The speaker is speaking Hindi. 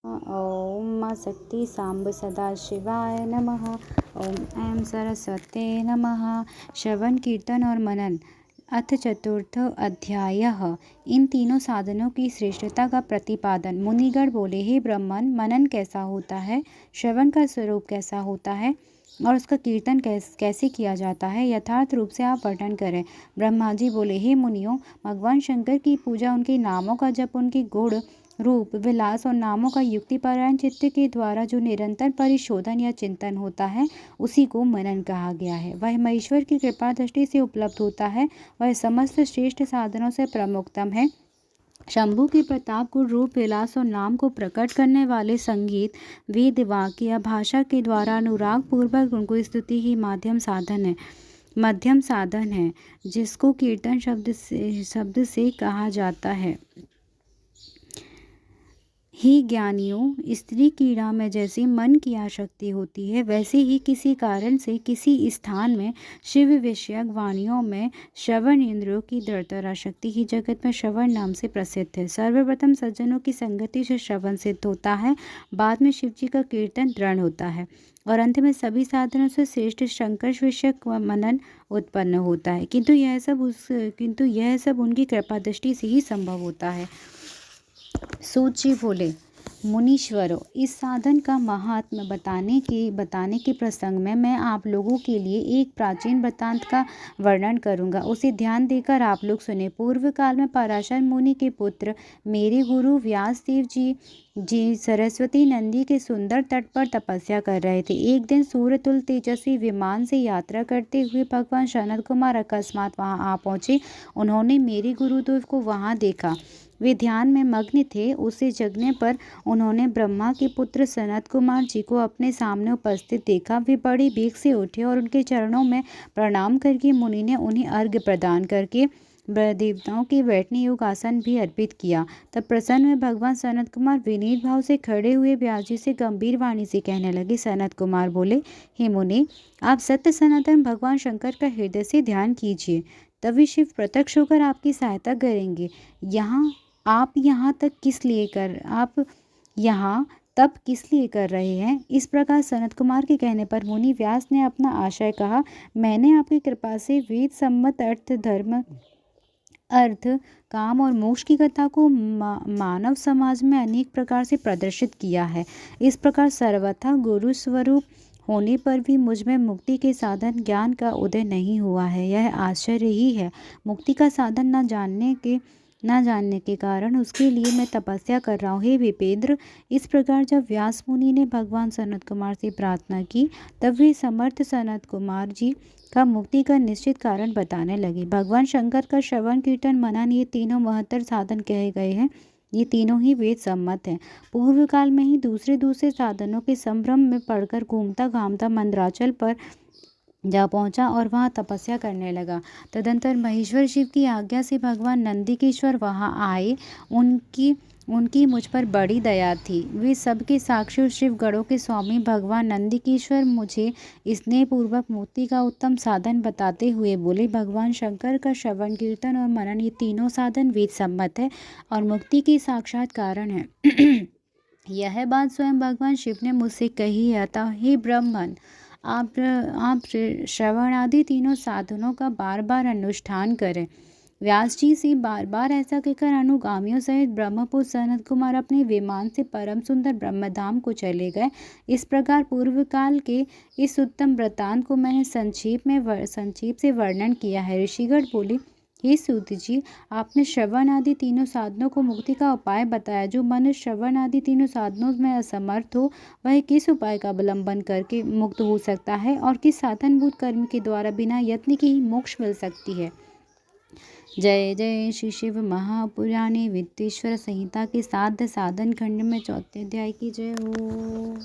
ओम शक्ति सांब सदा शिवाय नमः। ओम ऐं सरस्वते नमः। श्रवण कीर्तन और मनन अथ चतुर्थ अध्यायः। इन तीनों साधनों की श्रेष्ठता का प्रतिपादन। मुनिगण बोले, हे ब्राह्मण, मनन कैसा होता है, श्रवण का स्वरूप कैसा होता है और उसका कीर्तन कैसे किया जाता है, यथार्थ रूप से आप वर्णन करें। ब्रह्मा जी बोले, हे मुनियों, भगवान शंकर की पूजा उनके नामों का जप, उनके गुण रूप विलास और नामों का युक्तिपरायण चित्त के द्वारा जो निरंतर परिशोधन या चिंतन होता है, उसी को मनन कहा गया है। वह महेश्वर की कृपा दृष्टि से उपलब्ध होता है। वह समस्त श्रेष्ठ साधनों से प्रमुखतम है। शंभु के प्रताप को, रूप विलास और नाम को प्रकट करने वाले संगीत, वेद, वाक्य या भाषा के द्वारा अनुराग पूर्वक उनको स्तुति ही मध्यम साधन है, जिसको कीर्तन शब्द से कहा जाता है। ही ज्ञानियों, स्त्री कीड़ा में जैसे मन की आसक्ति होती है, वैसे ही किसी कारण से किसी स्थान में शिव विषयक वाणियों में श्रवण इंद्रियों की दृढ़तर आसक्ति ही जगत में श्रवण नाम से प्रसिद्ध है। सर्वप्रथम सज्जनों की संगति से श्रवण सिद्ध होता है, बाद में शिव जी का कीर्तन दृढ़ होता है और अंत में सभी साधनों से श्रेष्ठ शंकर विषयक मनन उत्पन्न होता है। किंतु यह सब उनकी कृपा दृष्टि से ही संभव होता है। सूत जी बोले, मुनीश्वरों, इस साधन का महात्म्य बताने के प्रसंग में मैं आप लोगों के लिए एक प्राचीन वृत्तांत का वर्णन करूंगा। उसे ध्यान देकर आप लोग सुने। पूर्व काल में पराशर मुनि के पुत्र मेरे गुरु व्यासदेव जी सरस्वती नदी के सुंदर तट पर तपस्या कर रहे थे। एक दिन सूर्यतुल्य तेजस्वी विमान से यात्रा करते हुए भगवान सनत कुमार अकस्मात वहां आ पहुंचे। उन्होंने मेरे गुरुदेव को वहां देखा। वे ध्यान में मग्न थे। उसे जगने पर उन्होंने ब्रह्मा के पुत्र सनत कुमार जी को अपने सामने उपस्थित देखा। वे बड़ी बेग से उठे और उनके चरणों में प्रणाम करके मुनि ने उन्हें अर्घ्य प्रदान करके देवताओं के बैठने योग्य आसन भी अर्पित किया। तब प्रसन्न में भगवान सनत कुमार विनीत भाव से खड़े हुए व्यास जी से गंभीर वाणी से कहने लगे। सनत कुमार बोले, हे मुनि, आप सत्य सनातन भगवान शंकर का हृदय से ध्यान कीजिए, तभी शिव प्रत्यक्ष होकर आपकी सहायता करेंगे। आप यहाँ तब किस लिए कर रहे हैं? इस प्रकार सनत कुमार के कहने पर मुनि व्यास ने अपना आशय कहा। मैंने आपकी कृपा से वेद सम्मत अर्थ, काम और मोक्ष की कथा को मानव समाज में अनेक प्रकार से प्रदर्शित किया है। इस प्रकार सर्वथा गुरु स्वरूप होने पर भी मुझ में मुक्ति के साधन ज्ञान का उदय नहीं हुआ है। यह आश्चर्य ही है। मुक्ति का साधन न जानने के कारण उसके लिए मैं तपस्या कर रहा हूँ। हे विपेंद्र, इस प्रकार जब व्यास मुनि ने भगवान सनत कुमार से प्रार्थना की, तब वे समर्थ सनत कुमार जी का मुक्ति का निश्चित कारण बताने लगे। भगवान शंकर का श्रवण कीर्तन मनन, ये तीनों महत्तर साधन कहे गए हैं। ये तीनों ही वेद सम्मत हैं। पूर्व काल में ही दूसरे साधनों के संभ्रम में पड़कर घूमता घामता मंदराचल पर जा पहुंचा और वहां तपस्या करने लगा। तदंतर महेश्वर शिव की आज्ञा से भगवान नंदिकेश्वर वहां आए। उनकी मुझ पर बड़ी दया थी। वे सबके साक्षी शिव गणों के स्वामी भगवान नंदिकेश्वर मुझे स्नेहपूर्वक मुक्ति का उत्तम साधन बताते हुए बोले, भगवान शंकर का श्रवण कीर्तन और मनन, ये तीनों साधन वेद सम्मत है और मुक्ति के साक्षात कारण है। यह बात स्वयं भगवान शिव ने मुझसे कही है। अतः हे ब्राह्मण, आप श्रवण आदि तीनों साधनों का बार बार अनुष्ठान करें। व्यास जी से बार बार ऐसा कहकर अनुगामियों सहित ब्रह्मपुत्र सनत कुमार अपने विमान से परम सुंदर ब्रह्मधाम को चले गए। इस प्रकार पूर्व काल के इस उत्तम वृत्तांत को मैंने संक्षेप से वर्णन किया है। ऋषिगण बोले, हे सूत जी, आपने श्रवण आदि तीनों साधनों को मुक्ति का उपाय बताया। जो मनुष्य श्रवण आदि तीनों साधनों में असमर्थ हो, वह किस उपाय का अवलंबन करके मुक्त हो सकता है और किस साधनभूत कर्म के द्वारा बिना यत्न के ही मोक्ष मिल सकती है? जय जय श्री शिव महापुराणे विद्येश्वर संहिता के साध्य साधन खंड में चौथे अध्याय की जय हो।